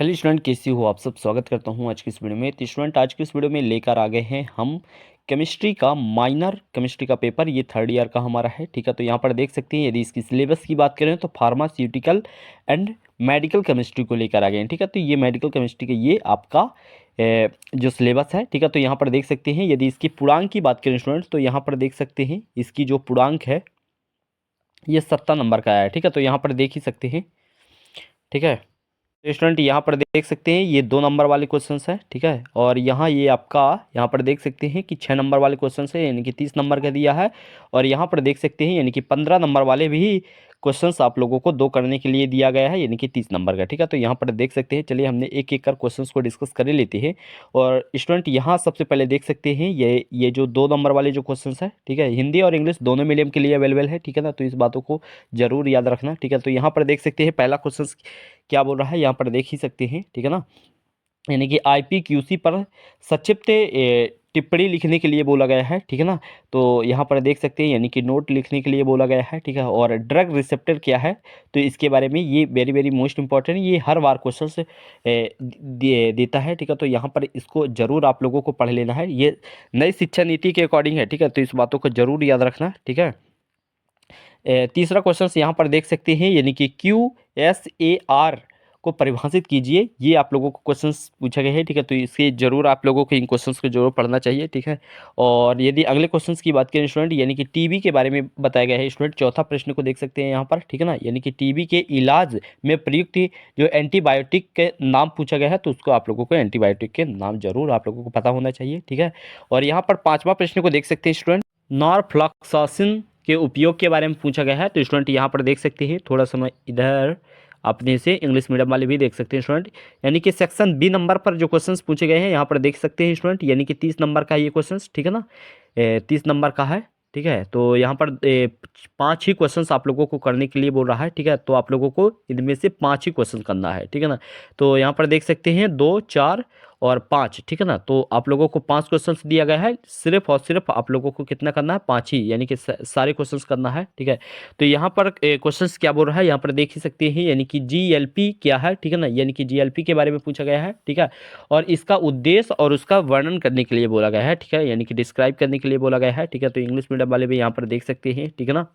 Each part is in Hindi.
हेलो स्टूडेंट, कैसे हो आप सब। स्वागत करता हूं आज की इस वीडियो में। तो स्टूडेंट, आज की इस वीडियो में लेकर आ गए हैं हम केमिस्ट्री का माइनर केमिस्ट्री का पेपर। ये थर्ड ईयर का हमारा है, ठीक है। तो यहाँ पर देख सकते हैं, यदि इसकी सिलेबस की बात करें तो फार्मास्यूटिकल एंड मेडिकल केमिस्ट्री को लेकर आ गए हैं, ठीक है। तो ये मेडिकल केमिस्ट्री का ये आपका जो सिलेबस है, ठीक है। तो यहाँ पर देख सकते हैं, यदि इसकी पूर्णांक की बात करें स्टूडेंट, तो यहाँ पर देख सकते हैं इसकी जो पूर्णांक है ये 70 नंबर का है, ठीक है। तो यहाँ पर देख ही सकते हैं, ठीक है। तो स्टूडेंट यहाँ पर देख सकते हैं ये 2 नंबर वाले क्वेश्चंस है, ठीक है। और यहाँ ये आपका यहाँ पर देख सकते हैं कि 6 नंबर वाले क्वेश्चंस है, यानी कि 30 नंबर का दिया है। और यहाँ पर देख सकते हैं यानी कि 15 नंबर वाले भी क्वेश्चंस आप लोगों को 2 करने के लिए दिया गया है, यानी कि 30 नंबर का, ठीक है। तो यहाँ पर देख सकते हैं, चलिए हमने एक एक कर क्वेश्चंस को डिस्कस कर लेते हैं। और स्टूडेंट यहाँ सबसे पहले देख सकते हैं ये जो 2 नंबर वाले जो क्वेश्चंस है, ठीक है, हिंदी और इंग्लिश दोनों मीडियम के लिए अवेलेबल है, ठीक है ना। तो इस बातों को जरूर याद रखना, ठीक है। तो यहाँ पर देख सकते हैं पहला क्वेश्चन क्या बोल रहा है, यहाँ पर देख ही सकते हैं, ठीक है ना। यानी कि आईपीक्यूसी पर संक्षिप्त टिप्पणी लिखने के लिए बोला गया है, ठीक है ना। तो यहाँ पर देख सकते हैं यानी कि नोट लिखने के लिए बोला गया है, ठीक है। और ड्रग रिसेप्टर क्या है, तो इसके बारे में ये वेरी वेरी मोस्ट इंपॉर्टेंट, ये हर बार क्वेश्चन देता है, ठीक है। तो यहाँ पर इसको जरूर आप लोगों को पढ़ लेना है, ये नई शिक्षा नीति के अकॉर्डिंग है, ठीक है। तो इस बातों को जरूर याद रखना, ठीक है। तीसरा क्वेश्चन यहाँ पर देख सकते हैं, यानी कि QSAR को परिभाषित कीजिए, ये आप लोगों को क्वेश्चंस पूछा गया है, ठीक है। तो इसके जरूर आप लोगों को इन क्वेश्चंस को जरूर पढ़ना चाहिए, ठीक है। और यदि अगले क्वेश्चंस की बात करें स्टूडेंट, यानी कि टीबी के बारे में बताया गया है स्टूडेंट, चौथा प्रश्न को देख सकते हैं यहाँ पर, ठीक है ना। यानी कि टीबी के इलाज में प्रयुक्त जो एंटीबायोटिक के नाम पूछा गया है, तो उसको आप लोगों को एंटीबायोटिक के नाम जरूर आप लोगों को पता होना चाहिए, ठीक है। और यहाँ पर पांचवा प्रश्न को देख सकते हैं स्टूडेंट, नॉरफ्लॉक्सासिन के उपयोग के बारे में पूछा गया है। तो स्टूडेंट यहाँ पर देख सकते हैं, थोड़ा समय इधर अपने से इंग्लिश मीडियम वाले भी देख सकते हैं स्टूडेंट, यानी कि सेक्शन बी नंबर पर जो क्वेश्चंस पूछे गए हैं यहाँ पर देख सकते हैं स्टूडेंट, यानी कि 30 नंबर का ये क्वेश्चंस, ठीक है ना। 30 नंबर का है, ठीक है। तो यहाँ पर 5 ही क्वेश्चंस आप लोगों को करने के लिए बोल रहा है, ठीक है। तो आप लोगों को इनमें से 5 ही क्वेश्चन करना है, ठीक है ना। तो यहाँ पर देख सकते हैं 2, 4 और 5, ठीक है ना। तो आप लोगों को 5 क्वेश्चंस दिया गया है, सिर्फ और सिर्फ आप लोगों को कितना करना है, 5 ही, यानी कि सारे क्वेश्चंस करना है, ठीक है। तो यहाँ पर क्वेश्चंस क्या बोल रहा है, यहाँ पर देख ही सकते हैं, यानी कि GLP क्या है, ठीक है ना। यानी कि GLP के बारे में पूछा गया है, ठीक है। और इसका उद्देश्य और उसका वर्णन करने के लिए बोला गया है, ठीक है, यानी कि डिस्क्राइब करने के लिए बोला गया है, ठीक है। तो इंग्लिश मीडियम वाले भी यहाँ पर देख सकते हैं, ठीक है ना।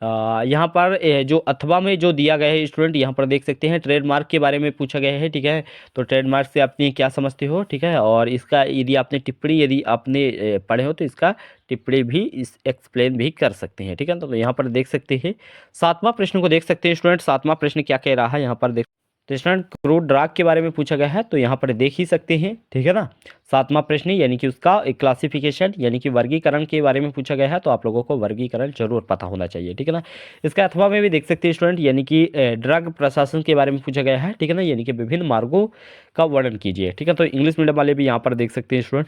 यहाँ पर जो अथवा में जो दिया गया है स्टूडेंट, यहाँ पर देख सकते हैं ट्रेडमार्क के बारे में पूछा गया है, ठीक है। तो ट्रेडमार्क से आपने क्या समझते हो, ठीक है। और इसका यदि आपने टिप्पणी यदि आपने पढ़े हो तो इसका टिप्पणी भी इस एक्सप्लेन भी कर सकते हैं, ठीक है। तो यहाँ पर देख सकते हैं 7वां प्रश्न को देख सकते हैं स्टूडेंट। 7वां प्रश्न क्या कह रहा है यहाँ पर देख, तो स्टूडेंट क्रूड ड्रग के बारे में पूछा गया है, तो यहाँ पर देख ही सकते हैं, ठीक है ना। 7वां प्रश्न यानी कि उसका एक क्लासिफिकेशन यानी कि वर्गीकरण के बारे में पूछा गया है, तो आप लोगों को वर्गीकरण जरूर पता होना चाहिए, ठीक है ना। इसका अथवा में भी देख सकते हैं स्टूडेंट, यानी कि ड्रग प्रशासन के बारे में पूछा गया है, ठीक है ना। यानी कि विभिन्न मार्गों का वर्णन कीजिए, ठीक है। तो इंग्लिश मीडियम वाले भी यहाँ पर देख सकते हैं स्टूडेंट,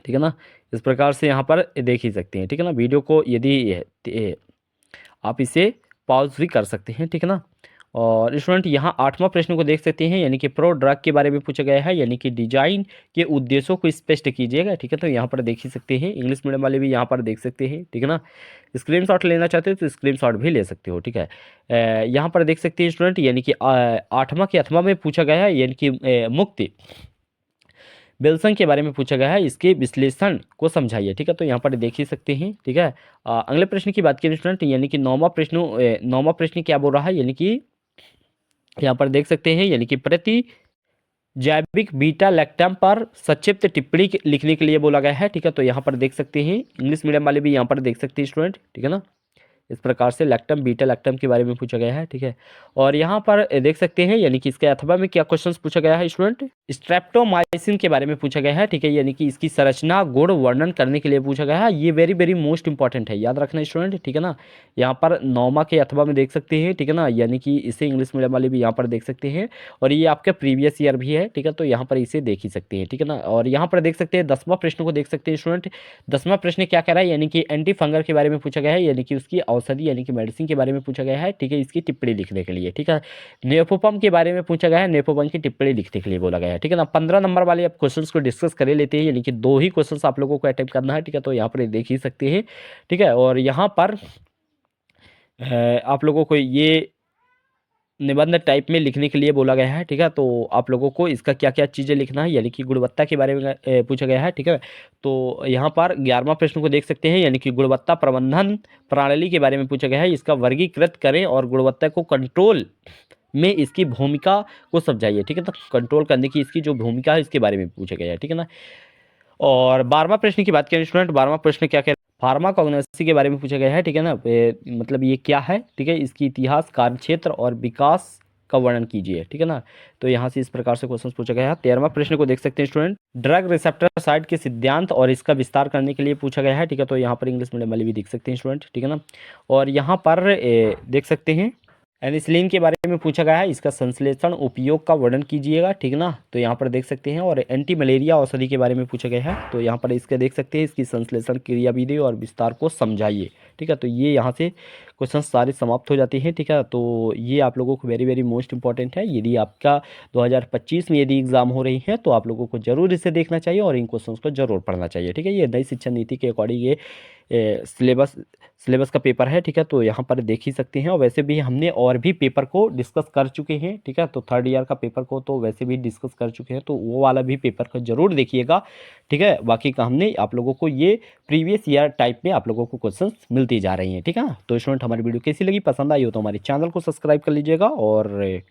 ठीक है ना। इस प्रकार से यहाँ पर देख ही सकते हैं, ठीक है ना। वीडियो को यदि आप इसे पॉज भी कर सकते हैं, ठीक है ना। और स्टूडेंट यहाँ 8वां प्रश्न को देख सकते हैं, यानी कि प्रो ड्रग के बारे में पूछा गया है, यानी कि डिजाइन के उद्देश्यों को स्पष्ट कीजिएगा, ठीक है। तो यहाँ पर देख ही सकते हैं, इंग्लिश मीडियम वाले भी यहाँ पर देख सकते हैं, ठीक है ना। स्क्रीनशॉट लेना चाहते हो तो स्क्रीनशॉट भी ले सकते हो, ठीक है। यहाँ पर देख सकते हैं स्टूडेंट, यानी कि 8वां के अथवा में पूछा गया है, यानी कि मुक्ति बेल्सन के बारे में पूछा गया है, इसके विश्लेषण को समझाइए, ठीक है। तो यहाँ पर देख ही सकते हैं, ठीक है। अगले प्रश्न की बात करें स्टूडेंट, यानी कि 9वां प्रश्न क्या बोल रहा है, यानी कि यहाँ पर देख सकते हैं, यानी कि प्रति जैविक बीटा लैक्टम पर संक्षिप्त टिप्पणी लिखने के लिए बोला गया है, ठीक है। तो यहाँ पर देख सकते हैं, इंग्लिश मीडियम वाले भी यहाँ पर देख सकते हैं स्टूडेंट, ठीक है ना। इस प्रकार से लैक्टम बीटा लैक्टम के बारे में पूछा गया है, ठीक है। और यहाँ पर देख सकते हैं, यानी कि इसके अथवा में क्या क्वेश्चंस पूछा गया है स्टूडेंट, स्ट्रेप्टोमाइसिन के बारे में पूछा गया है, ठीक है। यानी कि इसकी संरचना गुण वर्णन करने के लिए पूछा गया है, ये वेरी वेरी मोस्ट इंपॉर्टेंट है, याद रखना स्टूडेंट, ठीक है ना। यहाँ पर 9वां के अथवा में देख सकते हैं, ठीक है ना। यानी कि इसे इंग्लिश मीडियम वाले भी यहाँ पर देख सकते हैं, और ये आपका प्रीवियस ईयर भी है, ठीक है। तो यहाँ पर इसे देख ही सकते हैं, ठीक है ना। और यहाँ पर देख सकते हैं 10वां प्रश्न को देख सकते हैं स्टूडेंट। 10वां प्रश्न क्या कह रहा है, यानी कि एंटी फंगल के बारे में पूछा गया है, यानी कि उसकी औषधि यानी कि मेडिसिन के बारे में पूछा गया है, ठीक है, इसकी टिप्पणी लिखने के लिए, ठीक है। नेपोपम के बारे में पूछा गया है, नेपोपम की टिप्पणी लिखने के लिए बोला गया है, ठीक है ना। 15 नंबर वाले आप क्वेश्चंस को डिस्कस कर लेते हैं, यानी कि 2 ही क्वेश्चंस आप लोगों को अटेम्प्ट करना है, ठीक है। तो यहाँ पर देख ही सकते हैं, ठीक है। और यहाँ पर आप लोगों को ये निबंध टाइप में लिखने के लिए बोला गया है। ठीक है, तो आप लोगों को इसका क्या क्या चीज़ें लिखना है, यानी कि गुणवत्ता के बारे में पूछा गया है। ठीक है, तो यहाँ पर 11वां प्रश्न को देख सकते हैं, यानी कि गुणवत्ता प्रबंधन प्रणाली के बारे में पूछा गया है। इसका वर्गीकृत करें और गुणवत्ता को कंट्रोल में इसकी भूमिका को समझाइए। ठीक है, तो कंट्रोल करने की इसकी जो भूमिका है इसके बारे में पूछा गया है। ठीक है ना। और 12वां प्रश्न की बात करें स्टूडेंट, 12वां प्रश्न क्या कह फार्माकोग्नोसी के बारे में पूछा गया है। ठीक है ना, मतलब ये क्या है। ठीक है, इसकी इतिहास, कार्यक्षेत्र और विकास का वर्णन कीजिए। ठीक है ना, तो यहाँ से इस प्रकार से क्वेश्चन पूछा गया है। 13वां प्रश्न को देख सकते हैं स्टूडेंट, ड्रग रिसेप्टर साइट के सिद्धांत और इसका विस्तार करने के लिए पूछा गया है। ठीक है, तो यहाँ पर इंग्लिश मीडियम वाले भी देख सकते हैं स्टूडेंट। ठीक है ना, और यहाँ पर देख सकते हैं एनिसिलिन के बारे में पूछा गया है, इसका संश्लेषण उपयोग का वर्णन कीजिएगा। ठीक ना, तो यहाँ पर देख सकते हैं। और एंटी मलेरिया औषधि के बारे में पूछा गया है, तो यहाँ पर इसके देख सकते हैं, इसकी संश्लेषण क्रियाविधि और विस्तार को समझाइए। ठीक है, तो ये यहाँ से क्वेश्चन सारे समाप्त हो जाते हैं। ठीक है, तो ये आप लोगों को वेरी वेरी मोस्ट इंपॉर्टेंट है। यदि आपका 2025 में यदि एग्जाम हो रही है तो आप लोगों को जरूर इसे देखना चाहिए और इन क्वेश्चंस को जरूर पढ़ना चाहिए। ठीक है, ये नई शिक्षा नीति के अकॉर्डिंग ये सिलेबस का पेपर है। ठीक है, तो यहाँ पर देख ही सकते हैं। और वैसे भी हमने और भी पेपर को डिस्कस कर चुके हैं। ठीक है, तो थर्ड ईयर का पेपर को तो वैसे भी डिस्कस कर चुके हैं, तो वो वाला भी पेपर को जरूर देखिएगा। ठीक है, बाकी का हमने आप लोगों को ये प्रीवियस ईयर टाइप में आप लोगों को क्वेश्चन मिलती जा रही हैं। ठीक है, तो स्टूडेंट हमारी वीडियो कैसी लगी, पसंद आई हो तो हमारे चैनल को सब्सक्राइब कर लीजिएगा और